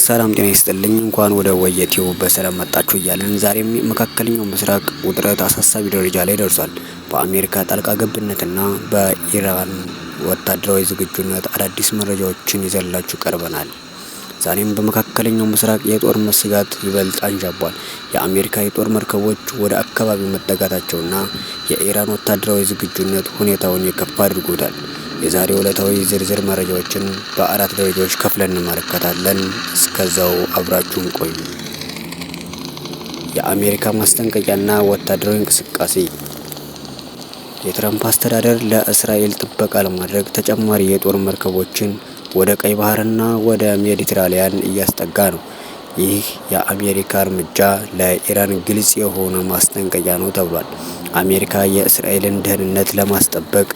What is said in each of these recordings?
ሰላም ጤና ይስጥልኝ እንኳን ወደ ወየቲው በሰላም መጣችሁ እያለን ዛሬም መካከለኛው ምስራቅ ውጥረት አሳሳቢ ደረጃ ላይ ደርሷል። በአሜሪካ ጣልቃ ገብነትና በኢራን ወታደራዊ ዝግጁነት አዳዲስ መረጃዎችን ይዘንላችሁ ቀርበናል። ዛሬም በመካከለኛው ምስራቅ የጦር ስጋት ይበልጥ አንዣቧል። የአሜሪካ የጦር መርከቦች ወደ አካባቢው መጠጋታቸውና የኢራን ወታደራዊ ዝግጁነት ሁኔታውን የከፋ አድርጎታል። የዛሬው ዕለታዊ ዝርዝር መረጃዎችን በአራት ደረጃዎች ከፍለን እንመለከታለን። እስከዛው አብራችሁን ቆዩ። የአሜሪካ ማስጠንቀቂያና ወታደራዊ እንቅስቃሴ። የትራምፕ አስተዳደር ለእስራኤል ጥበቃ ለማድረግ ተጨማሪ የጦር መርከቦችን ወደ ቀይ ባህርና ወደ ሜዲትራሊያን እያስጠጋ ነው። ይህ የአሜሪካ እርምጃ ለኢራን ግልጽ የሆነ ማስጠንቀቂያ ነው ተብሏል። አሜሪካ የእስራኤልን ደህንነት ለማስጠበቅ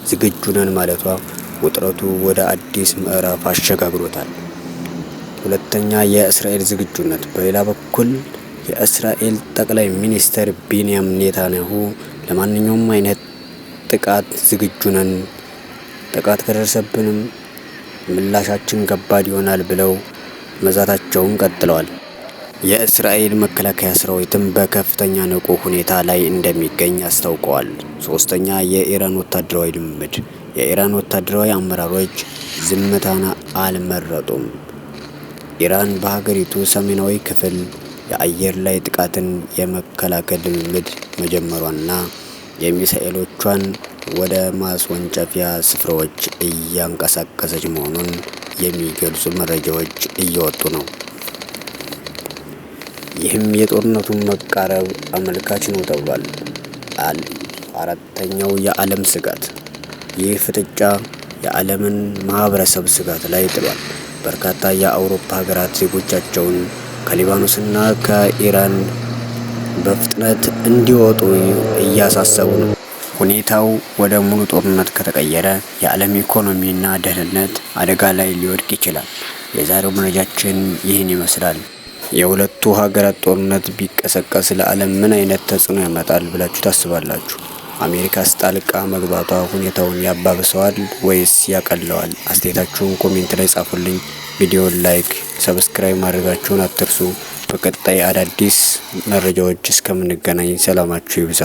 ዝግጁ ነን ማለቷ ውጥረቱ ወደ አዲስ ምዕራፍ አሸጋግሮታል። ሁለተኛ፣ የእስራኤል ዝግጁነት። በሌላ በኩል የእስራኤል ጠቅላይ ሚኒስትር ቤንያሚን ኔታንያሁ ለማንኛውም አይነት ጥቃት ዝግጁ ነን፣ ጥቃት ከደረሰብንም ምላሻችን ከባድ ይሆናል ብለው መዛታቸውን ቀጥለዋል። የእስራኤል መከላከያ ሰራዊትም በከፍተኛ ንቁ ሁኔታ ላይ እንደሚገኝ አስታውቀዋል። ሶስተኛ፣ የኢራን ወታደራዊ ልምምድ። የኢራን ወታደራዊ አመራሮች ዝምታን አልመረጡም። ኢራን በሀገሪቱ ሰሜናዊ ክፍል የአየር ላይ ጥቃትን የመከላከል ልምምድ መጀመሯና የሚሳኤሎቿን ወደ ማስወንጨፊያ ስፍራዎች እያንቀሳቀሰች መሆኑን የሚገልጹ መረጃዎች እየወጡ ነው። ይህም የጦርነቱን መቃረብ አመልካች ነው ተብሏል። አራተኛው፣ የዓለም ስጋት። ይህ ፍጥጫ የዓለምን ማህበረሰብ ስጋት ላይ ጥሏል። በርካታ የአውሮፓ ሀገራት ዜጎቻቸውን ከሊባኖስና ከኢራን በፍጥነት እንዲወጡ እያሳሰቡ ነው። ሁኔታው ወደ ሙሉ ጦርነት ከተቀየረ የዓለም ኢኮኖሚና ደህንነት አደጋ ላይ ሊወድቅ ይችላል። የዛሬው መረጃችን ይህን ይመስላል። የሁለቱ ሀገራት ጦርነት ቢቀሰቀስ ለዓለም ምን አይነት ተጽዕኖ ያመጣል ብላችሁ ታስባላችሁ? አሜሪካስ ጣልቃ መግባቷ ሁኔታውን ያባብሰዋል ወይስ ያቀለዋል? አስተያየታችሁን ኮሜንት ላይ ጻፉልኝ። ቪዲዮውን ላይክ፣ ሰብስክራይብ ማድረጋችሁን አትርሱ። በቀጣይ አዳዲስ መረጃዎች እስከምንገናኝ ሰላማችሁ ይብዛ።